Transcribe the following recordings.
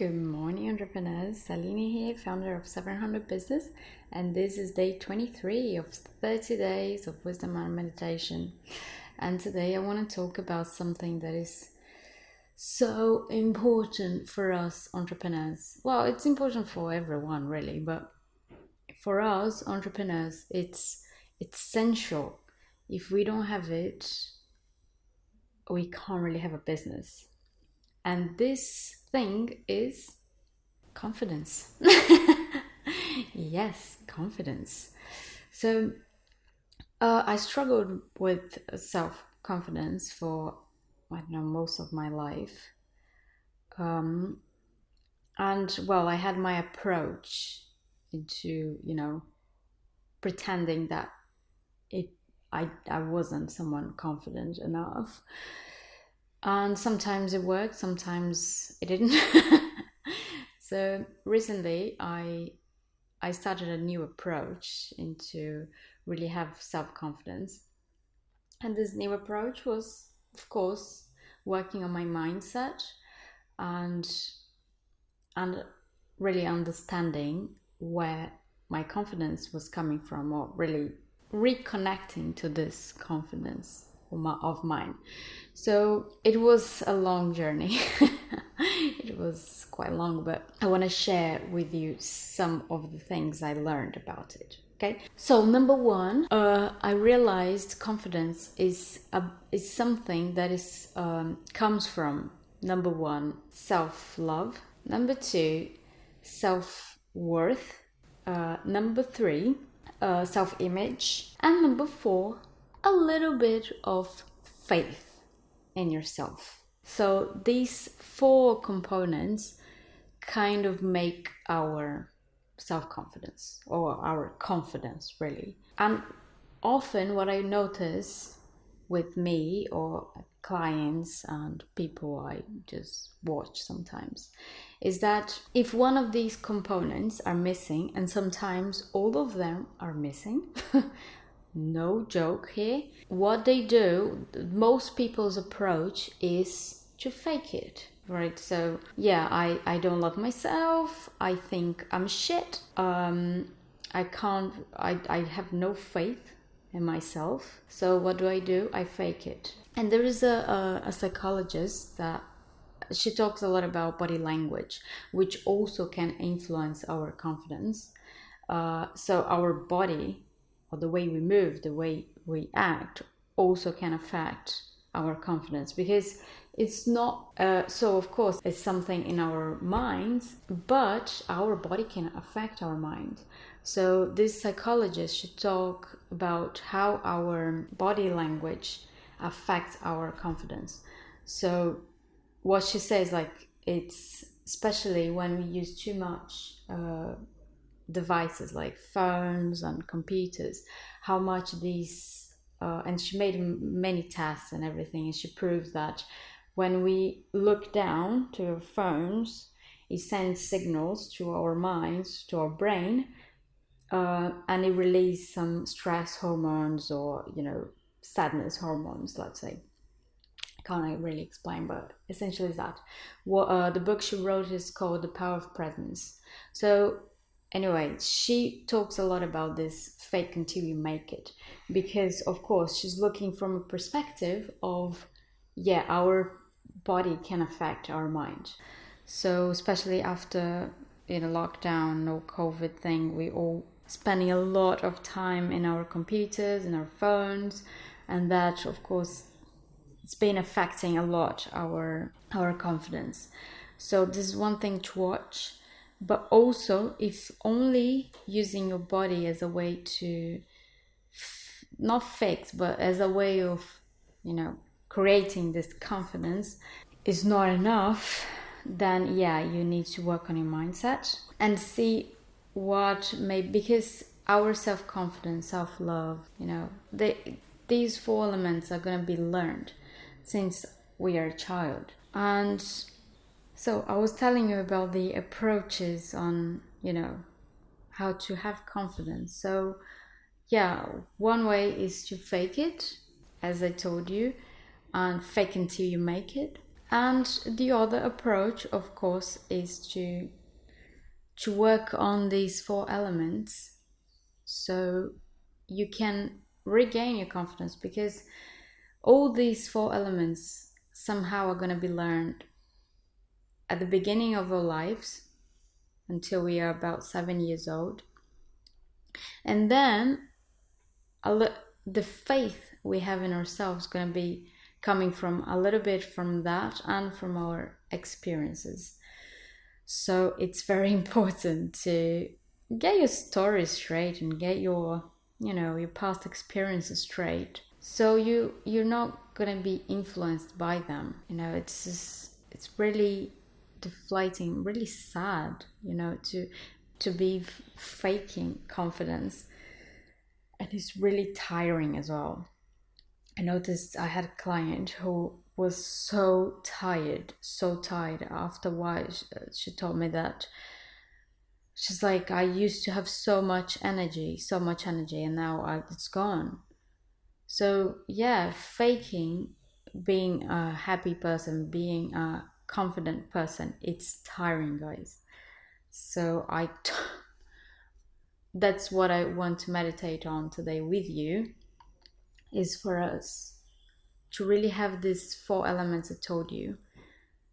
Good morning, entrepreneurs. Salini here, founder of 700 Business, and this is day 23 of 30 days of wisdom and meditation. And today I want to talk about something that is so important for us entrepreneurs. Well, it's important for everyone really, but for us entrepreneurs, it's essential. If we don't have it, we can't really have a business. And this thing is confidence. Yes, confidence. So I struggled with self-confidence for, most of my life. And well, I had my approach into, pretending that I wasn't someone confident enough. And sometimes it worked, sometimes it didn't. So recently I started a new approach into really have self-confidence. And this new approach was, of course, working on my mindset and really understanding where my confidence was coming from, or really reconnecting to this confidence of mine. So it was a long journey. It was quite long, but I want to share with you some of the things I learned about it. Okay, so number one, I realized confidence is something that is comes from, number one, self-love, number two, self-worth, number three, self-image, and number four, a little bit of faith in yourself. So these four components kind of make our self-confidence, or our confidence really. And often what I notice with me or clients and people I just watch sometimes is that if one of these components are missing, and sometimes all of them are missing, no joke here, what they do, most people's approach is to fake it, right? So yeah, I don't love myself, I think I'm shit, I have no faith in myself, so what do? I fake it. And there is a psychologist that she talks a lot about body language, which also can influence our confidence. So our body, or the way we move, the way we act, also can affect our confidence, because it's not so of course it's something in our minds, but our body can affect our mind. So this psychologist should talk about how our body language affects our confidence. So what she says, like, it's especially when we use too much devices like phones and computers, how much these and she made many tests and everything, and she proves that when we look down to our phones, it sends signals to our minds, to our brain, and it releases some stress hormones, or sadness hormones, let's say. Can't really explain, but essentially is that. What the book she wrote is called The Power of Presence. So anyway, she talks a lot about this fake until you make it, because of course she's looking from a perspective of, our body can affect our mind. So especially after lockdown, no COVID thing, we all spending a lot of time in our computers, in our phones, and that of course it's been affecting a lot our confidence. So this is one thing to watch. But also, if only using your body as a way to not fix, but as a way of creating this confidence is not enough, then you need to work on your mindset and see what because our self-confidence, self-love, these four elements are going to be learned since we are a child. And so I was telling you about the approaches on, how to have confidence. So one way is to fake it, as I told you, and fake until you make it. And the other approach, of course, is to work on these 4 elements so you can regain your confidence, because all these 4 elements somehow are going to be learned at the beginning of our lives until we are about 7 years old. And then the faith we have in ourselves is going to be coming from a little bit from that and from our experiences. So it's very important to get your story straight and get your past experiences straight, so you're not going to be influenced by them. It's really deflating, really sad, to be faking confidence, and it's really tiring as well. I noticed I had a client who was so tired after a while. She told me that she's like, I used to have so much energy, and now it's gone. So yeah, faking being a happy person, being a confident person, it's tiring, guys. So that's what I want to meditate on today with you, is for us to really have these 4 elements I told you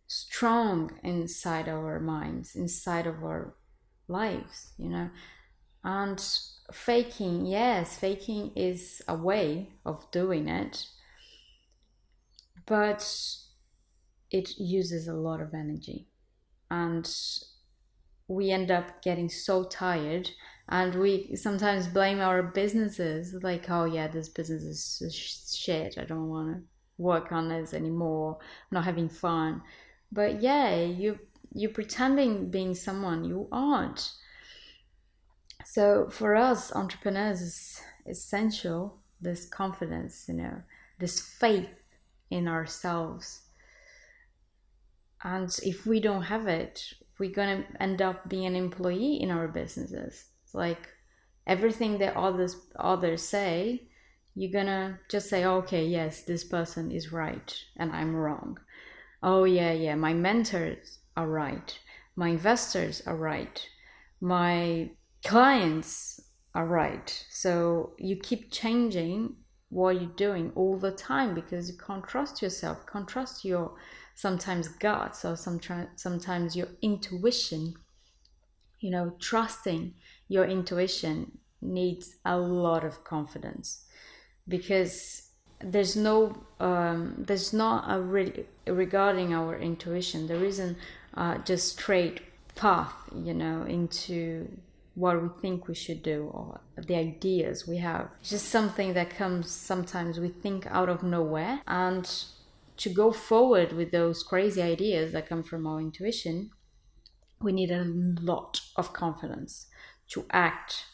strong inside our minds, inside of our lives, And faking, yes, faking is a way of doing it, but it uses a lot of energy, and we end up getting so tired, and we sometimes blame our businesses, like, oh yeah, this business is shit, I don't want to work on this anymore, I'm not having fun. But yeah, you're pretending being someone you aren't. So for us entrepreneurs, it's essential, this confidence, this faith in ourselves. And if we don't have it, we're going to end up being an employee in our businesses. It's like everything that others say, you're going to just say, okay, yes, this person is right and I'm wrong. Oh yeah, my mentors are right, my investors are right, my clients are right. So you keep changing what you're doing all the time, because you can't trust yourself, can't trust your sometimes guts, or sometimes your intuition. Trusting your intuition needs a lot of confidence, because there's not a really, regarding our intuition, there isn't just straight path into what we think we should do, or the ideas we have. It's just something that comes, sometimes we think out of nowhere, and to go forward with those crazy ideas that come from our intuition, we need a lot of confidence to act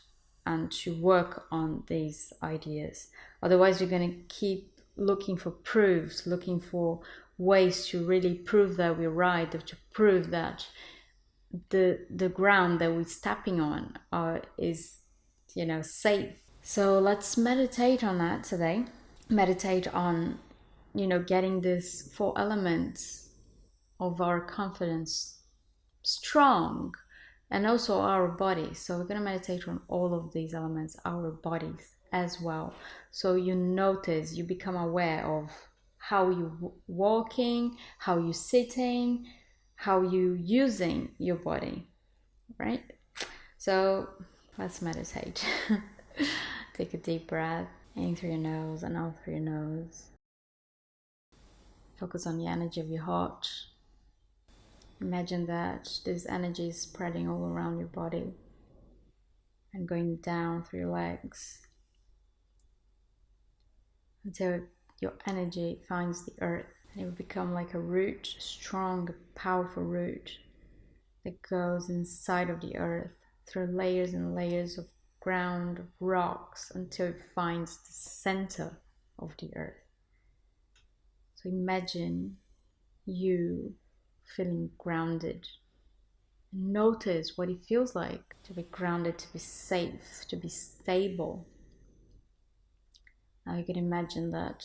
and to work on these ideas. Otherwise, you're going to keep looking for proofs, looking for ways to really prove that we're right, or to prove that the ground that we're stepping on is safe. So let's meditate on that today. Meditate on getting these 4 elements of our confidence strong, and also our body. So we're going to meditate on all of these elements, our bodies as well. So you notice, you become aware of how you walking, how you sitting, how you using your body, right? So let's meditate. Take a deep breath in through your nose and out through your nose. Focus on the energy of your heart. Imagine that this energy is spreading all around your body and going down through your legs until your energy finds the earth, and it will become like a root, strong, powerful root that goes inside of the earth through layers and layers of ground, of rocks, until it finds the center of the earth. So imagine you feeling grounded. Notice what it feels like to be grounded, to be safe, to be stable. Now you can imagine that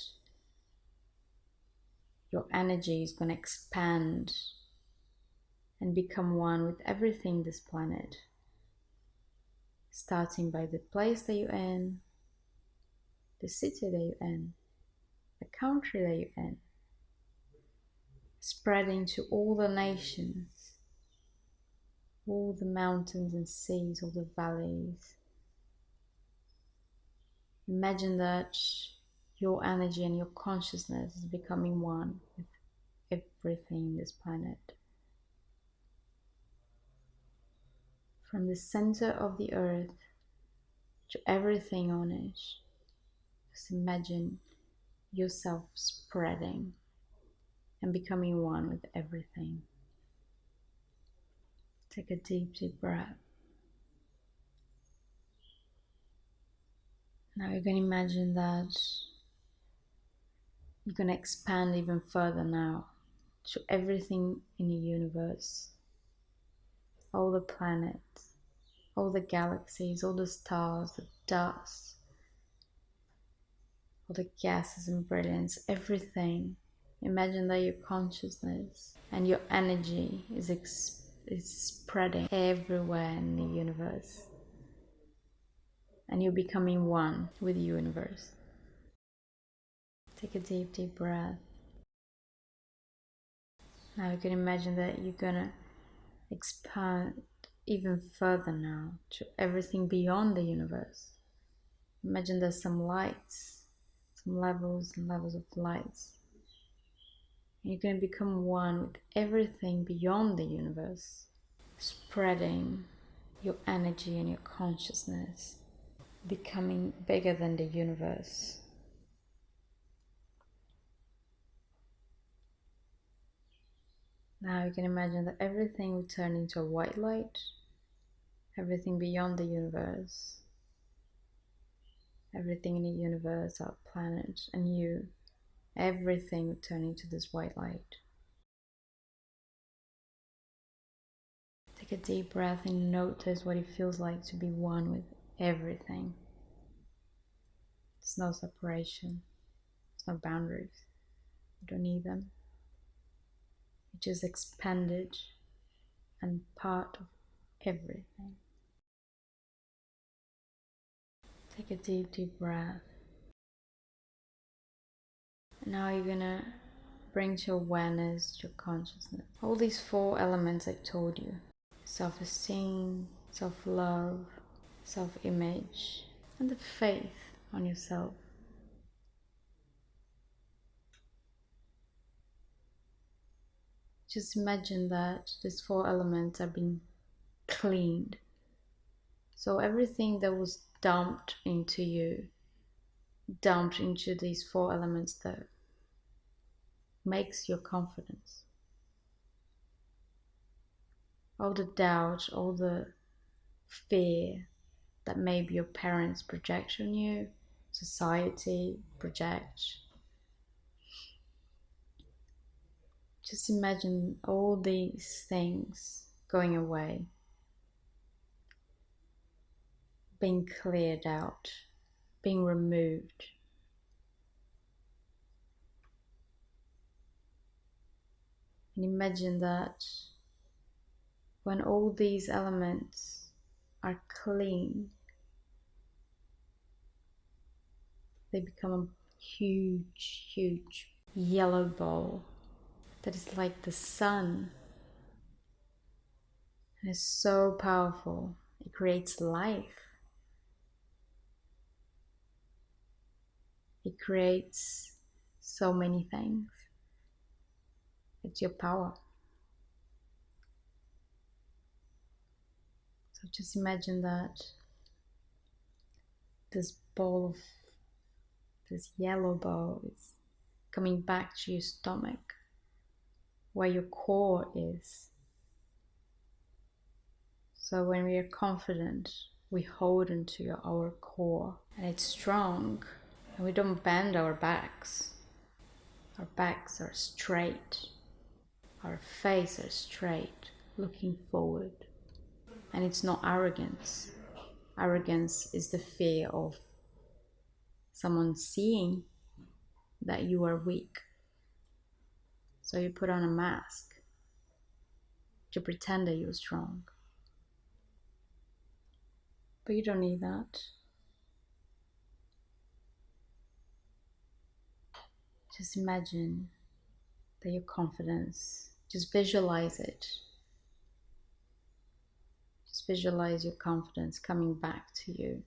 your energy is going to expand and become one with everything this planet, starting by the place that you're in, the city that you're in, the country that you're in, spreading to all the nations, all the mountains and seas, all the valleys. Imagine that your energy and your consciousness is becoming one with everything in this planet. From the center of the earth to everything on it, just imagine yourself spreading and becoming one with everything. Take a deep, deep breath. Now you're going to imagine that you're going to expand even further now to everything in the universe, all the planets, all the galaxies, all the stars, the dust, all the gases and brilliance, everything. Imagine that your consciousness and your energy is spreading everywhere in the universe, and you're becoming one with the universe. Take a deep, deep breath. Now you can imagine that you're gonna expand even further now to everything beyond the universe. Imagine there's some lights, some levels and levels of lights. And you're going to become one with everything beyond the universe, spreading your energy and your consciousness, becoming bigger than the universe. Now you can imagine that everything will turn into a white light, everything beyond the universe, everything in the universe, our planet, and you, everything will turn into this white light. Take a deep breath and notice what it feels like to be one with everything. There's no separation, there's no boundaries, you don't need them. You just expanded and part of everything. Take a deep, deep breath. And now you're gonna bring to awareness, to your consciousness, all these 4 elements I told you. Self-esteem, self-love, self-image, and the faith on yourself. Just imagine that these 4 elements are being cleaned. So everything that was dumped into you, dumped into these 4 elements that makes your confidence. All the doubt, all the fear that maybe your parents project on you, society project. Just imagine all these things going away, being cleared out, being removed. And imagine that when all these elements are clean, they become a huge, huge yellow ball that is like the sun. And it's so powerful. It creates life. It creates so many things. It's your power. So just imagine that this ball of this yellow ball is coming back to your stomach, where your core is. So when we are confident, we hold into our core, and it's strong, and we don't bend our backs. Our backs are straight, our face are straight, looking forward. And it's not arrogance. Arrogance is the fear of someone seeing that you are weak. So you put on a mask to pretend that you're strong. But you don't need that. Just imagine that your confidence, just visualize it. Just visualize your confidence coming back to you.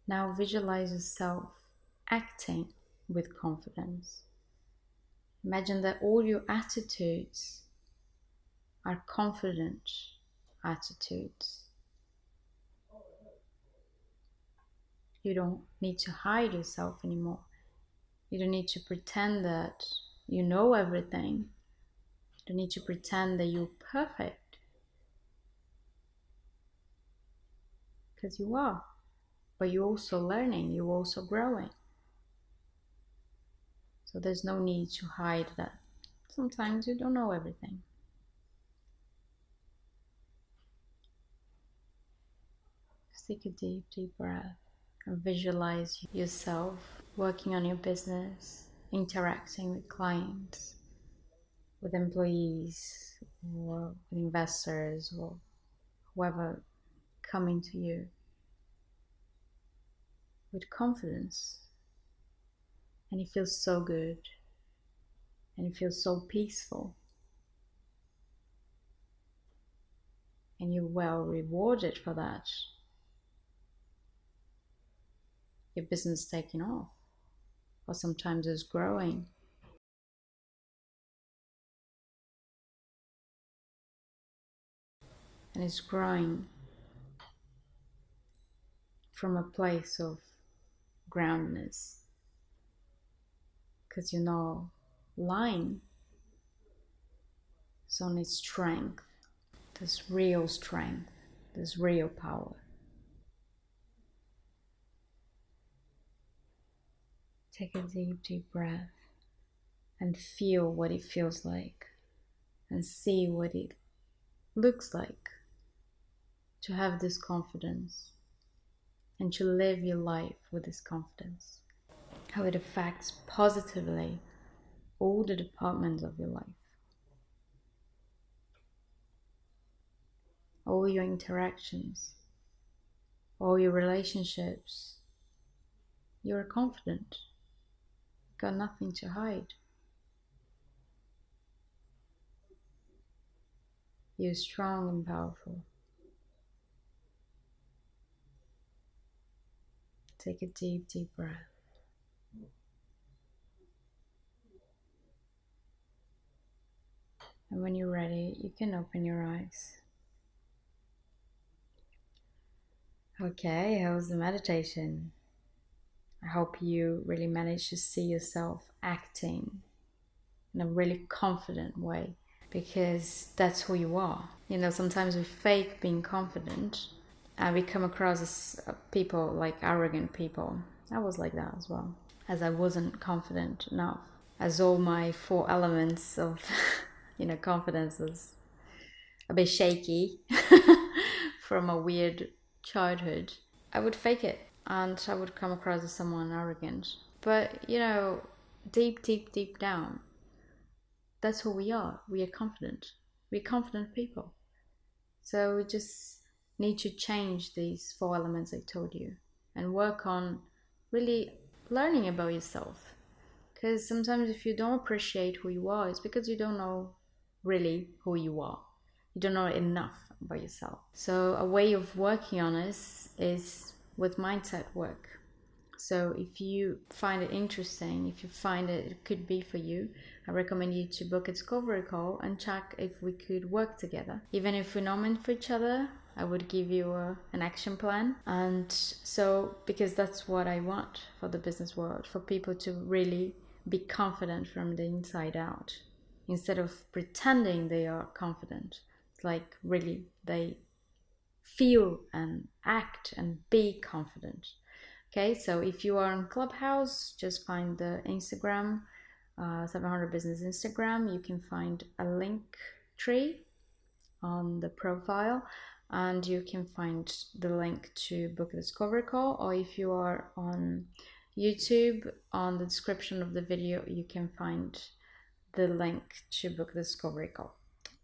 Now visualize yourself acting with confidence. Imagine that all your attitudes are confident attitudes. You don't need to hide yourself anymore. You don't need to pretend that you know everything. You don't need to pretend that you're perfect. Because you are. But you're also learning, you're also growing. So there's no need to hide that. Sometimes you don't know everything. Just take a deep, deep breath and visualize yourself working on your business, interacting with clients, with employees, or with investors, or whoever coming to you with confidence. And it feels so good. And it feels so peaceful. And you're well rewarded for that. Your business is taking off. Or sometimes it's growing. And it's growing from a place of groundedness. Because you're not lying. It's only strength. There's real strength. There's real power. Take a deep, deep breath and feel what it feels like and see what it looks like to have this confidence and to live your life with this confidence. How it affects positively all the departments of your life. All your interactions, all your relationships. You're confident. Got nothing to hide. You're strong and powerful. Take a deep, deep breath. And when you're ready, you can open your eyes. Okay, how was the meditation? I hope you really managed to see yourself acting in a really confident way, because that's who you are. You know, sometimes we fake being confident and we come across as people like arrogant people. I was like that as well, as I wasn't confident enough, as all my 4 elements of confidence was a bit shaky from a weird childhood. I would fake it and I would come across as someone arrogant. But, deep, deep, deep down, that's who we are. We are confident. We're confident people. So we just need to change these 4 elements I told you and work on really learning about yourself. Because sometimes if you don't appreciate who you are, it's because you don't know really who you are. You don't know enough about yourself. So a way of working on this is with mindset work. So if you find it interesting, if you find it could be for you, I recommend you to book a discovery call and check if we could work together. Even if we're not meant for each other, I would give you an action plan. And so, because that's what I want for the business world, for people to really be confident from the inside out, instead of pretending they are confident. It's like really they feel and act and be confident. Okay, so if you are on Clubhouse, just find the Instagram, 700 Business Instagram. You can find a link tree on the profile. and you can find the link to book a discovery call, or if you are on YouTube, on the description of the video you can find the link to book the discovery call.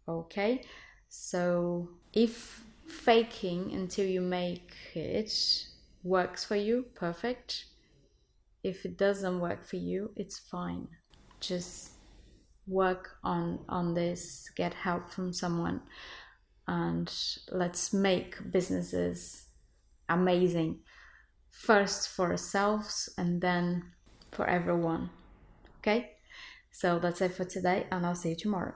Okay, so if faking until you make it works for you, perfect. If it doesn't work for you, it's fine. Just work on this, get help from someone, and let's make businesses amazing, first for ourselves and then for everyone. Okay, so that's it for today, and I'll see you tomorrow.